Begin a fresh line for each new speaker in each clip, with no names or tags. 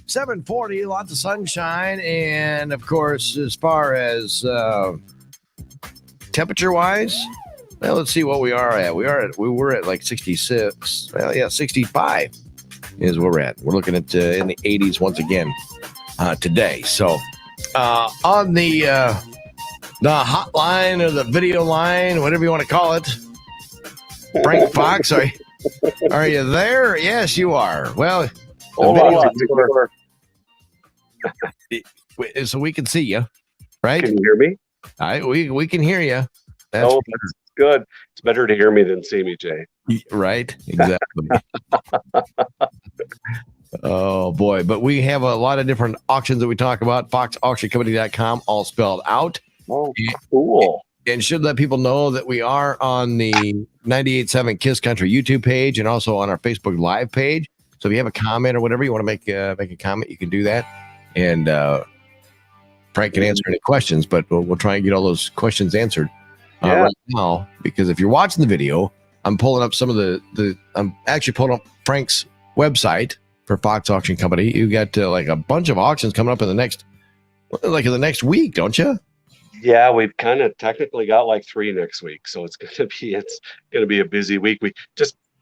7:40, lots of sunshine, and of course, as far as temperature-wise, well, let's see what we are at. We were at like 66. Well, yeah, 65 is where we're at. We're looking at in the 80s once again today. So on the hotline or the video line, whatever you want to call it, Frank Fox, are you there? Yes, you are. Well, so we can see you, right?
Can you hear me?
We can hear you.
That's good. It's better to hear me than see me, Jay.
Right? Exactly. Oh, boy. But we have a lot of different auctions that we talk about. FoxAuctionCompany.com, all spelled out.
Oh, cool.
And should let people know that we are on the 98.7 Kiss Country YouTube page and also on our Facebook Live page. So if you have a comment or whatever, you want to make a comment, you can do that. And Frank can answer any questions, but we'll try and get all those questions answered right now. Because if you're watching the video, I'm pulling up some of I'm actually pulling up Frank's website for Fox Auction Company. You got like a bunch of auctions coming up in the next week, don't you?
Yeah, we've kind of technically got like 3 next week, so it's gonna be a busy week.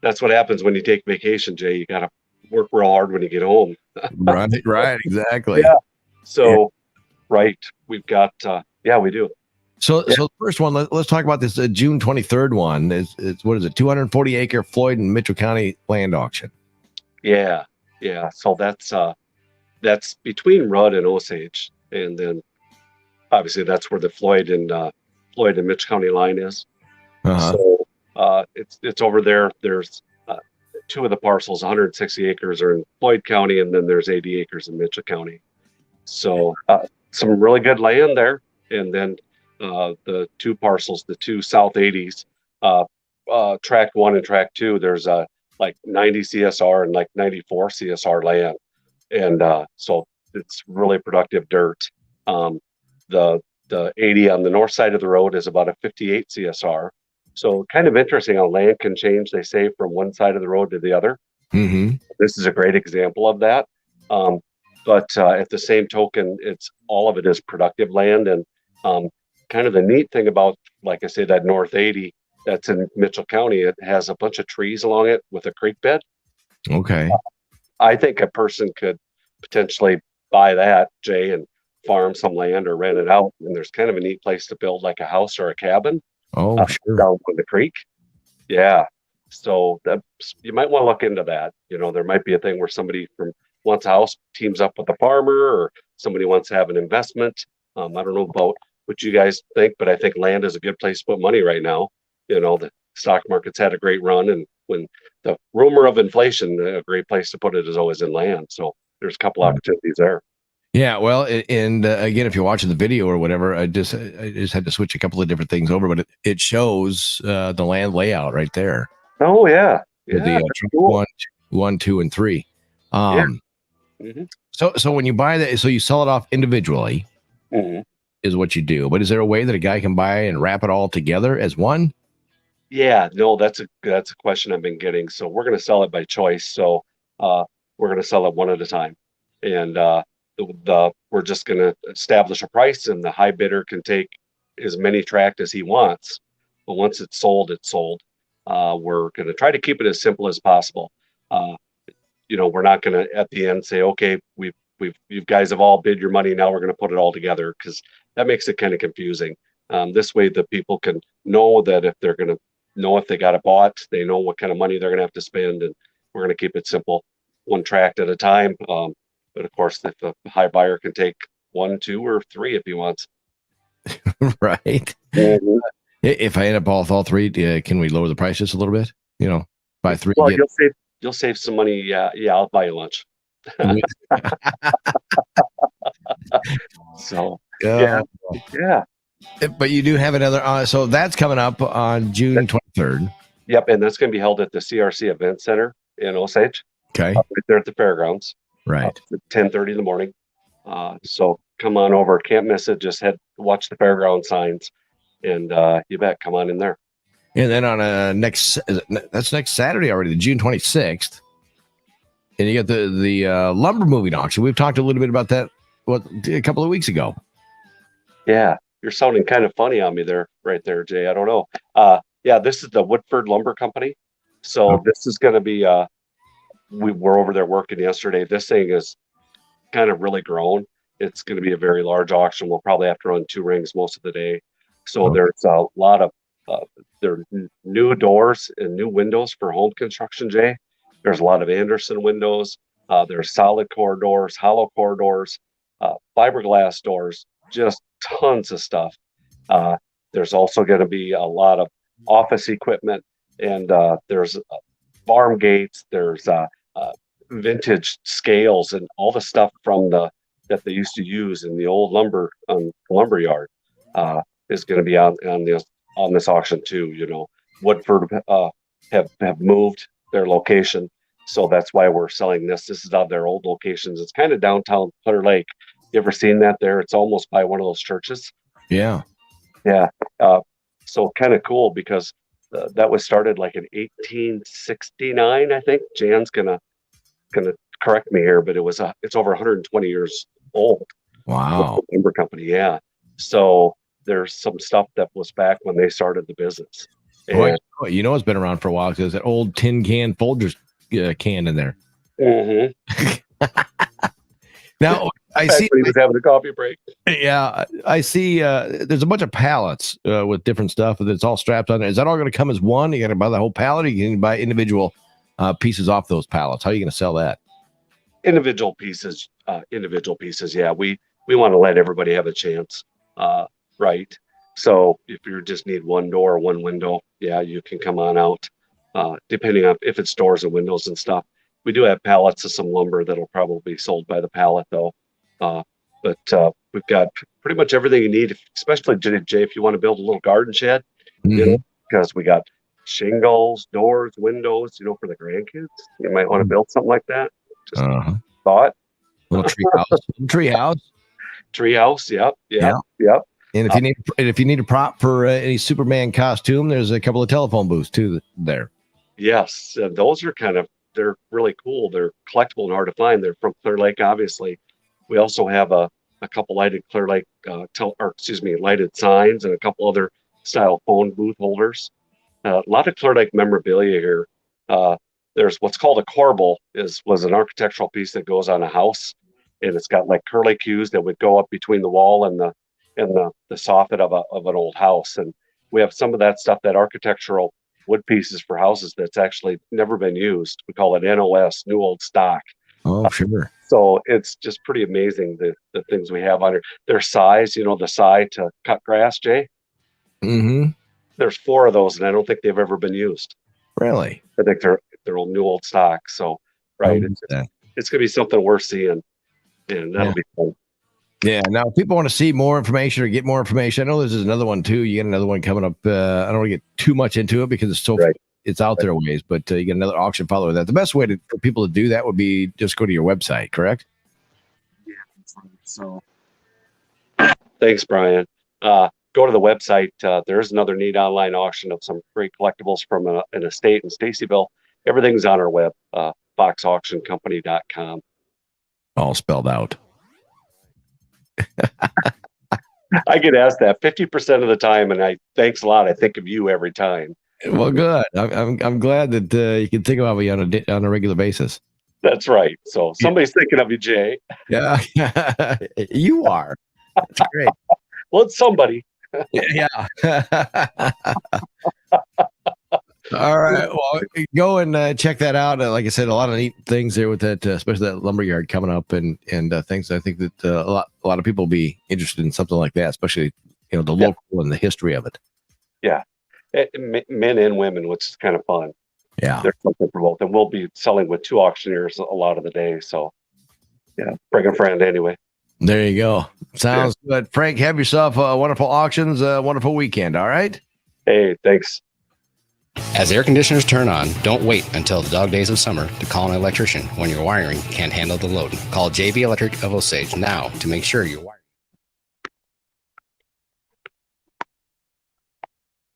That's what happens when you take vacation, Jay. You gotta work real hard when you get home.
right, exactly.
Yeah. So, right, we've got we do.
So the first one, let's talk about this June 23rd one. It's what is it? 240 acre Floyd and Mitchell County land auction.
Yeah. So that's between Rudd and Osage, and then obviously that's where the Floyd and Mitchell County line is.
Uh-huh.
So it's over there. There's 2 of the parcels, 160 acres, are in Floyd County, and then there's 80 acres in Mitchell County. So some really good land there, and then the 2 parcels, the 2 South 80s, tract 1 and tract 2, there's like 90 CSR and like 94 CSR land, and so it's really productive dirt. The 80 on the north side of the road is about a 58 CSR. So kind of interesting how land can change, they say, from one side of the road to the other.
Mm-hmm.
This is a great example of that. But at the same token, all of it is productive land. And kind of the neat thing about, like I say, that North 80 that's in Mitchell County, it has a bunch of trees along it with a creek bed.
Okay.
I think a person could potentially buy that, Jay, and farm some land or rent it out. And there's kind of a neat place to build like a house or a cabin.
Oh, sure.
Down on the creek. Yeah. So you might want to look into that. There might be a thing where somebody wants a house, teams up with a farmer, or somebody wants to have an investment. I don't know about what you guys think, but I think land is a good place to put money right now. The stock market's had a great run, and when the rumor of inflation, a great place to put it is always in land. So there's a couple opportunities there.
Yeah, well, and again, if you're watching the video or whatever, I just had to switch a couple of different things over, but it shows the land layout right there.
Oh yeah,
the cool. 1, 2, and 3.
Mm-hmm.
So when you buy that, so you sell it off individually, is what you do. But is there a way that a guy can buy and wrap it all together as one?
Yeah, no, that's a question I've been getting. So we're going to sell it by choice. So we're going to sell it one at a time, and we're just going to establish a price, and the high bidder can take as many tract as he wants. But once it's sold, it's sold. We're going to try to keep it as simple as possible. We're not going to at the end say, okay, you guys have all bid your money. Now we're going to put it all together, because that makes it kind of confusing. This way, the people can know that if they're going to know if they got it bought, they know what kind of money they're going to have to spend, and we're going to keep it simple, one tract at a time. But of course, if the high buyer can take 1, 2, or 3 if he wants.
Right.
Mm-hmm.
If I end up all 3, can we lower the price just a little bit? Buy 3.
Well, you'll save some money. Yeah, I'll buy you lunch. So yeah.
But you do have another. So that's coming up on June 23rd.
Yep, and that's going to be held at the CRC Event Center in Osage.
Okay.
Right there at the fairgrounds.
Right.
At 10:30 in the morning. So come on over. Can't miss it. Just watch the fairground signs, and you bet, come on in there.
And then on that's next Saturday already, the June 26th. And you got the lumber moving auction. We've talked a little bit about that a couple of weeks ago.
Yeah, you're sounding kind of funny on me there, right there, Jay. I don't know. Yeah, this is the Woodford Lumber Company. So this is going to be. We were over there working yesterday. This thing is kind of really grown. It's going to be a very large auction. We'll probably have to run 2 rings most of the day. So there's a lot of there are new doors and new windows for home construction, Jay. There's a lot of Anderson windows. There's solid core doors, hollow core doors, fiberglass doors, just tons of stuff. There's also going to be a lot of office equipment, and there's farm gates. There's vintage scales and all the stuff from that they used to use in the old lumber yard is going to be on this auction too. You know, Woodford have moved their location, so that's why we're selling this. This is out of their old locations. It's kind of downtown Clear Lake. You ever seen that there? It's almost by one of those churches.
Yeah.
So kind of cool because that was started like in 1869, I think. Jan's gonna correct me here, but it's over 120 years old.
Wow.
Lumber company, yeah. So there's some stuff that was back when they started the business.
Boy, you know it's been around for a while because that old tin can Folgers can in there.
Mm-hmm.
Now I see
he was having a coffee break.
Yeah, I see. There's a bunch of pallets with different stuff that's all strapped on there. Is that all going to come as one? You got to buy the whole pallet, or you can buy individual pieces off those pallets? How are you going to sell that?
Individual pieces. Yeah, we want to let everybody have a chance, right? So if you just need one door or one window, yeah, you can come on out. Depending on if it's doors and windows and stuff. We do have pallets of some lumber that'll probably be sold by the pallet though. But we've got pretty much everything you need, especially Jay, if you want to build a little garden shed, you know, because we got shingles, doors, windows, you know, for the grandkids. You might want to build something like that. Just thought.
Little tree house.
Tree house. Yep.
And if you need a prop for any Superman costume, there's a couple of telephone booths too there.
Yes, those are they're really cool. They're collectible and hard to find. They're from Clear Lake, obviously. We also have a couple lighted Clear Lake, lighted signs and a couple other style phone booth holders. A lot of Clear Lake memorabilia here. There's what's called a corbel, was an architectural piece that goes on a house, and it's got like curlicues that would go up between the wall and the soffit of an old house. And we have some of that stuff, that architectural wood pieces for houses that's actually never been used. We call it NOS, new old stock.
Oh, sure.
So it's just pretty amazing the things we have on here. Their size, you know, the side to cut grass, Jay.
Mm-hmm.
There's 4 of those, and I don't think they've ever been used.
Really?
I think they're new old stock. So right, it's gonna be something worth seeing, and that'll be fun.
Yeah. Now, if people want to see more information or get more information, I know this is another one too. You get another one coming up. I don't want to get too much into it because it's out there ways, but you get another auction follower that. The best way for people to do that would be just go to your website, correct?
Yeah. So thanks, Brian. Go to the website. There is another neat online auction of some great collectibles from an estate in Stacyville. Everything's on our web, foxauctioncompany.com.
All spelled out.
I get asked that 50% of the time, and thanks a lot. I think of you every time.
Well, good. I'm glad that you can think about me on a regular basis.
That's right. So somebody's thinking of you, Jay.
Yeah, you are. That's great.
Well, it's somebody.
Yeah. All right. Well, go and check that out. Like I said, a lot of neat things there with that, especially that lumberyard coming up and things. I think that a lot of people will be interested in something like that, especially the local and the history of it.
Yeah, men and women, which is kind of fun.
Yeah,
there's something for both, and we'll be selling with 2 auctioneers a lot of the day. So, yeah, bring a friend anyway.
There you go. Sounds good. Frank, have yourself a wonderful auctions, a wonderful weekend. All right.
Hey, thanks.
As air conditioners turn on, don't wait until the dog days of summer to call an electrician when your wiring can't handle the load. Call JB Electric of Osage now to make sure your